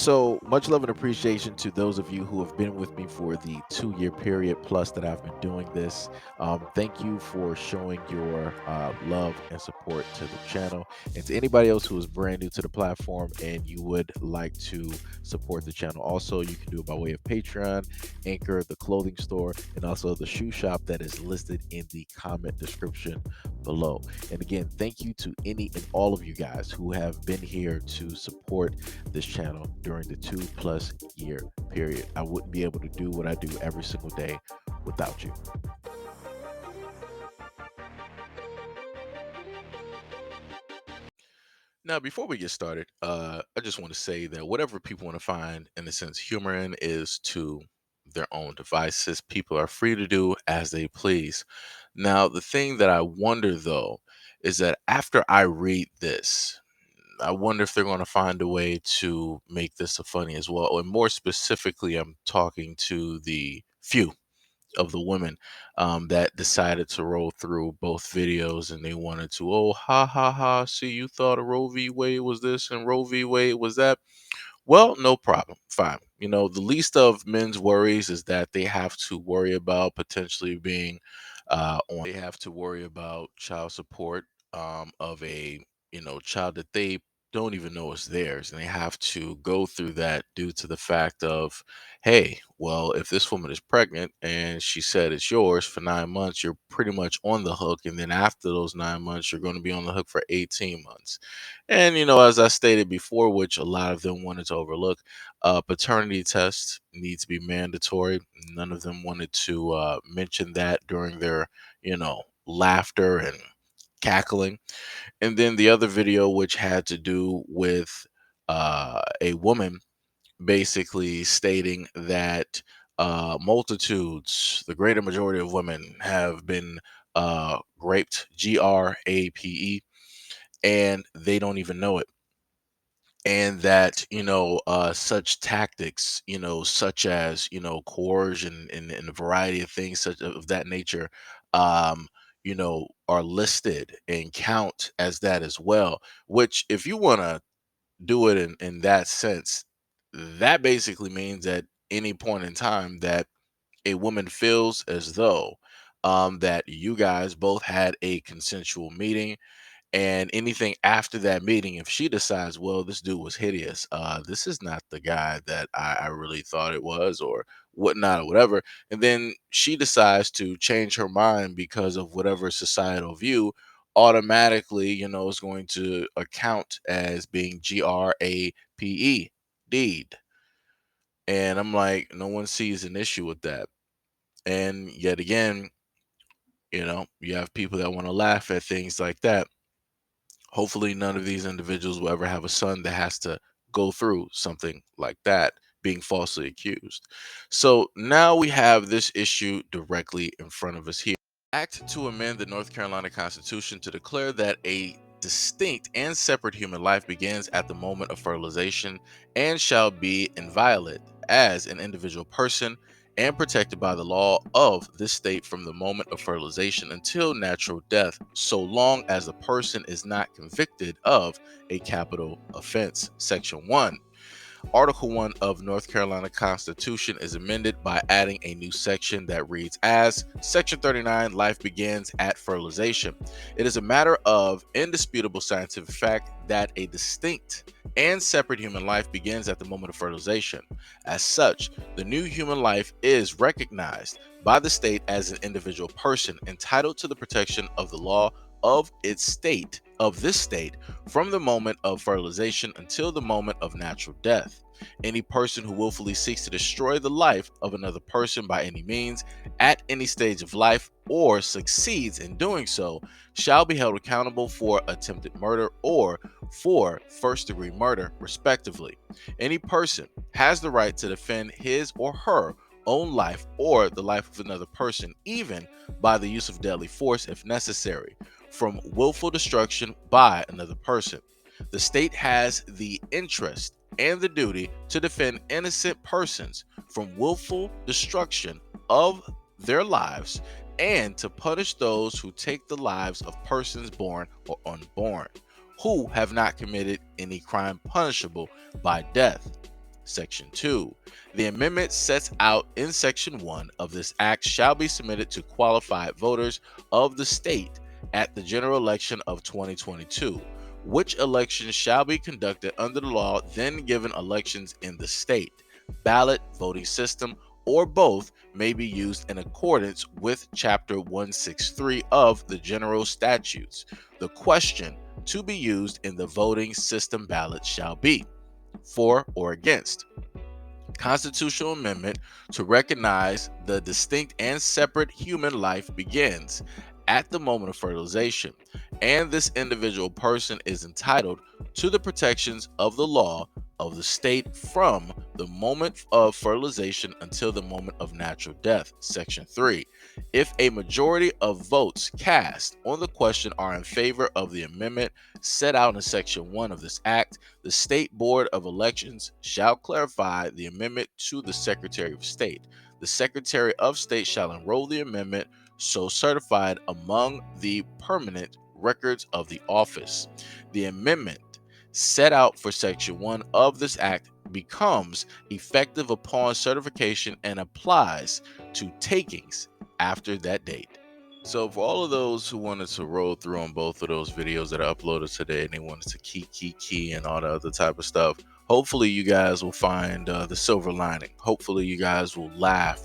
So much love and appreciation to those of you who have been with me for the 2 year period plus that I've been doing this. Thank you for showing your love and support to the channel. And to anybody else who is brand new to the platform and you would like to support the channel, also, you can do it by way of Patreon, Anchor, the clothing store, and also the shoe shop that is listed in the comment description below. And again, thank you to any and all of you guys who have been here to support this channel during the 2+ year period. I wouldn't be able to do what I do every single day without you. Now, before we get started, I just want to say that whatever people want to find, in a sense, humor in is to their own devices. People are free to do as they please. Now, the thing that I wonder, though, is that after I read this, I wonder if they're going to find a way to make this a funny as well. And more specifically, I'm talking to the few of the women that decided to roll through both videos and they wanted to, oh, ha ha ha, see, you thought a Roe v. Wade was this and Roe v. Wade was that. Well, no problem. Fine. You know, the least of men's worries is that they have to worry about potentially being they have to worry about child support of a, child that they don't even know is theirs. And they have to go through that due to the fact of, hey, well, if this woman is pregnant and she said it's yours for 9 months, you're pretty much on the hook. And then after those 9 months, you're going to be on the hook for 18 months. And, as I stated before, which a lot of them wanted to overlook, paternity tests need to be mandatory. None of them wanted to mention that during their, laughter and cackling. And then the other video, which had to do with a woman basically stating that multitudes, the greater majority of women, have been raped, GRAPE, and they don't even know it. And that, such tactics, such as, coercion and a variety of things such of that nature, are listed and count as that as well. Which, if you want to do it in that sense, that basically means at any point in time that a woman feels as though that you guys both had a consensual meeting, and anything after that meeting, if she decides, well, this dude was hideous, this is not the guy that I really thought it was, or whatnot, or whatever, and then she decides to change her mind because of whatever societal view, automatically, is going to account as being GRAPE, deed. And I'm like, no one sees an issue with that. And yet again, you have people that want to laugh at things like that. Hopefully, none of these individuals will ever have a son that has to go through something like that, being falsely accused. So now we have this issue directly in front of us here. Act to amend the North Carolina Constitution to declare that a distinct and separate human life begins at the moment of fertilization and shall be inviolate as an individual person and protected by the law of this state from the moment of fertilization until natural death, so long as the person is not convicted of a capital offense. Section 1. Article 1 of North Carolina Constitution is amended by adding a new section that reads as Section 39, life begins at fertilization. It is a matter of indisputable scientific fact that a distinct and separate human life begins at the moment of fertilization. As such, the new human life is recognized by the state as an individual person entitled to the protection of the law of this state from the moment of fertilization until the moment of natural death. Any person who willfully seeks to destroy the life of another person by any means at any stage of life or succeeds in doing so shall be held accountable for attempted murder or for first-degree murder, respectively. Any person has the right to defend his or her own life or the life of another person, even by the use of deadly force if necessary, from willful destruction by another person. The state has the interest and the duty to defend innocent persons from willful destruction of their lives and to punish those who take the lives of persons born or unborn, who have not committed any crime punishable by death. Section 2. The amendment sets out in Section 1 of this act shall be submitted to qualified voters of the state at the general election of 2022, which elections shall be conducted under the law then given elections in the state. Ballot, voting system, or both may be used in accordance with Chapter 163 of the General Statutes. The question to be used in the voting system ballot shall be for or against constitutional amendment to recognize the distinct and separate human life begins at the moment of fertilization, and this individual person is entitled to the protections of the law of the state from the moment of fertilization until the moment of natural death. Section 3. If a majority of votes cast on the question are in favor of the amendment set out in Section 1 of this act, the State Board of Elections shall clarify the amendment to the Secretary of State. The Secretary of State shall enroll the amendment so certified among the permanent records of the office. The amendment set out for Section 1 of this act becomes effective upon certification and applies to takings after that date. So for all of those who wanted to roll through on both of those videos that I uploaded today and they wanted to key and all the other type of stuff, hopefully you guys will find the silver lining. Hopefully you guys will laugh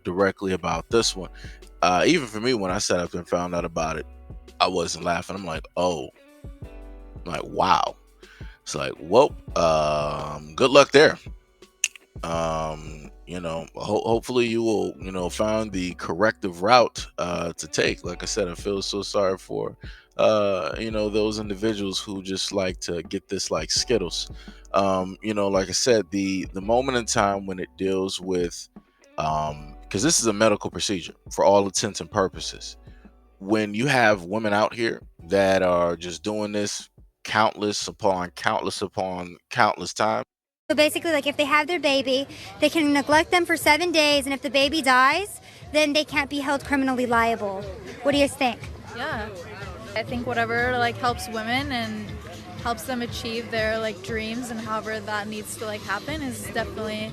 directly about this one. Even for me, when I sat up and found out about it, I wasn't laughing. I'm like, oh, wow. It's like, well, good luck there. Hopefully you will find the corrective route to take. Like I said, I feel so sorry for those individuals who just like to get this like Skittles. Like I said, the moment in time when it deals with because this is a medical procedure for all intents and purposes. When you have women out here that are just doing this countless upon countless times. So basically, like if they have their baby, they can neglect them for 7 days, and if the baby dies, then they can't be held criminally liable. What do you think? Yeah, I think whatever helps women and helps them achieve their dreams and however that needs to happen is definitely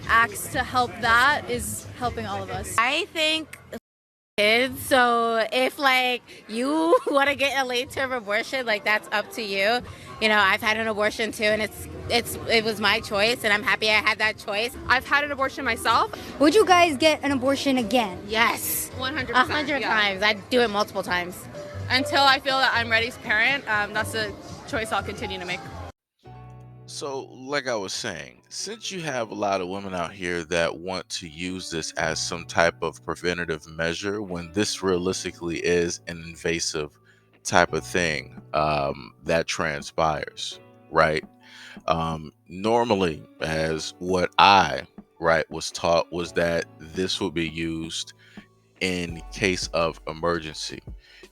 acts to help that is helping all of us. I think kids. So if you want to get a late-term abortion, that's up to you. I've had an abortion too, and it was my choice, and I'm happy I had that choice. I've had an abortion myself. Would you guys get an abortion again? Yes, 100%. 100 times. I'd do it multiple times. Until I feel that I'm ready to parent, that's a choice I'll continue to make. So, like I was saying, since you have a lot of women out here that want to use this as some type of preventative measure, when this realistically is an invasive type of thing that transpires, right? Normally, as what I was taught was that this would be used in case of emergency.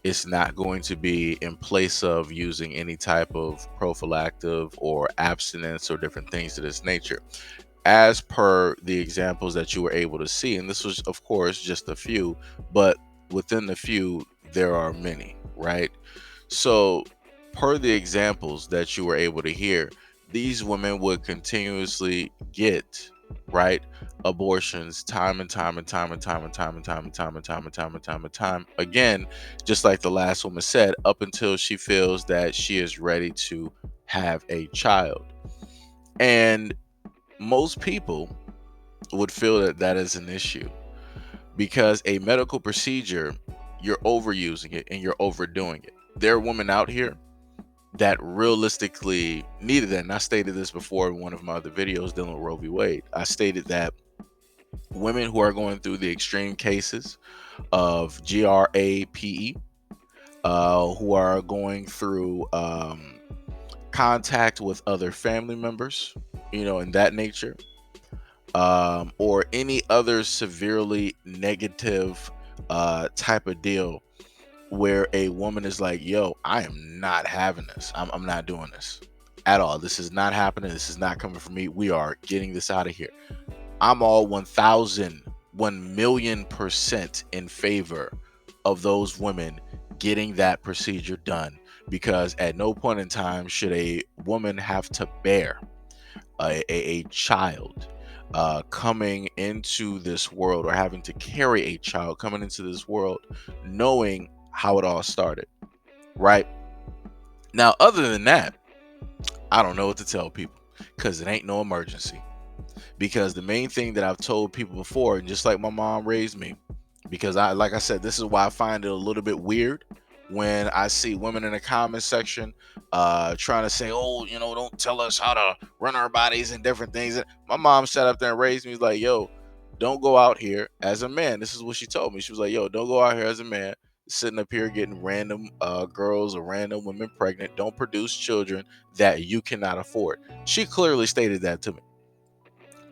It's not going to be in place of using any type of prophylactic or abstinence or different things of this nature, as per the examples that you were able to see. And this was, of course, just a few, but within the few, there are many, right? So, per the examples that you were able to hear, these women would continuously get abortions time again, just like the last woman said, up until she feels that she is ready to have a child. And most people would feel that that is an issue because a medical procedure, you're overusing it and you're overdoing it. There are women out here that realistically needed it. And I stated this before in one of my other videos dealing with Roe v. Wade. I stated that women who are going through the extreme cases of GRAPE, who are going through contact with other family members, in that nature, or any other severely negative type of deal where a woman is like, yo, I am not having this. I'm not doing this at all. This is not happening. This is not coming from me. We are getting this out of here. I'm all 1,000,000,000% in favor of those women getting that procedure done, because at no point in time should a woman have to bear a child coming into this world, or having to carry a child coming into this world, knowing how it all started, right? Now, other than that, I don't know what to tell people, because it ain't no emergency. Because the main thing that I've told people before, and just like my mom raised me, because like I said, this is why I find it a little bit weird when I see women in the comment section trying to say, oh, don't tell us how to run our bodies and different things. And my mom sat up there and raised me, like, yo, don't go out here as a man. This is what she told me. She was like, yo, don't go out here as a man sitting up here getting random girls or random women pregnant. Don't produce children that you cannot afford. She clearly stated that to me.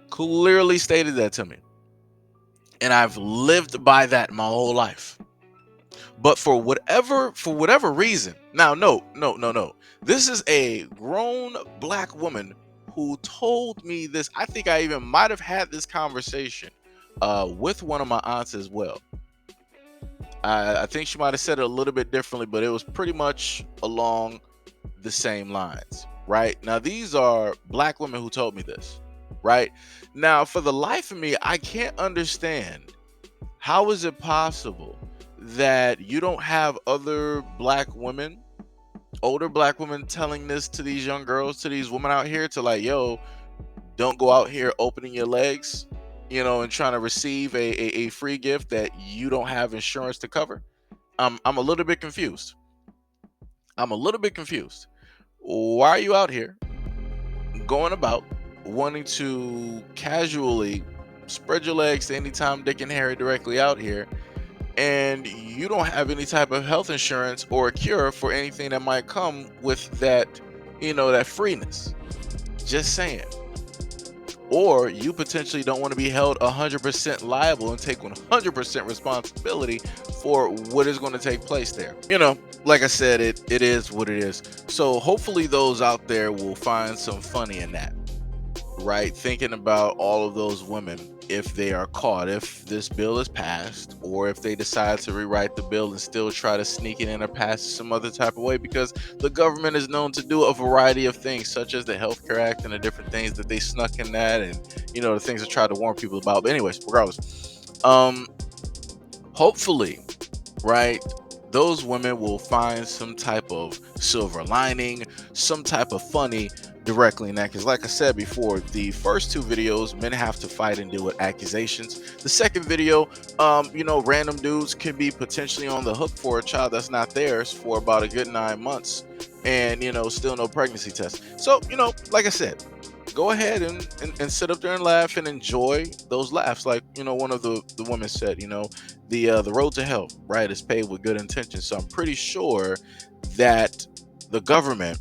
Clearly stated that to me. And I've lived by that my whole life. But for whatever reason, now no. This is a grown black woman who told me this. I think I even might have had this conversation with one of my aunts as well. I think she might have said it a little bit differently, but it was pretty much along the same lines. Right? Now, these are black women who told me this. Right? Now, for the life of me, I can't understand, how is it possible that you don't have other black women, older black women, telling this to these young girls, to these women out here, to like, yo, don't go out here opening your legs, and trying to receive a free gift that you don't have insurance to cover? I'm a little bit confused. I'm a little bit confused. Why are you out here going about wanting to casually spread your legs to any Tom, Dick, and Harry directly out here, and you don't have any type of health insurance or a cure for anything that might come with that, that freeness? Just saying. Or you potentially don't want to be held 100% liable and take 100% responsibility for what is going to take place there. Like I said, it is what it is. So hopefully those out there will find some funny in that, right? Thinking about all of those women, if they are caught, if this bill is passed, or if they decide to rewrite the bill and still try to sneak it in or pass it some other type of way, because the government is known to do a variety of things, such as the Healthcare Act and the different things that they snuck in that, and the things I tried to warn people about. But anyways, regardless, hopefully, right, those women will find some type of silver lining, some type of funny directly in that. Because like I said before, the first two videos, men have to fight and deal with accusations. The second video, random dudes can be potentially on the hook for a child that's not theirs for about a good 9 months, and still no pregnancy test. So like I said, go ahead and sit up there and laugh and enjoy those laughs. Like one of the women said, the road to hell, right, is paved with good intentions. So I'm pretty sure that the government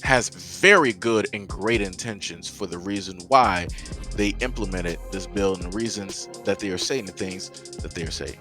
has very good and great intentions for the reason why they implemented this bill, and the reasons that they are saying the things that they are saying.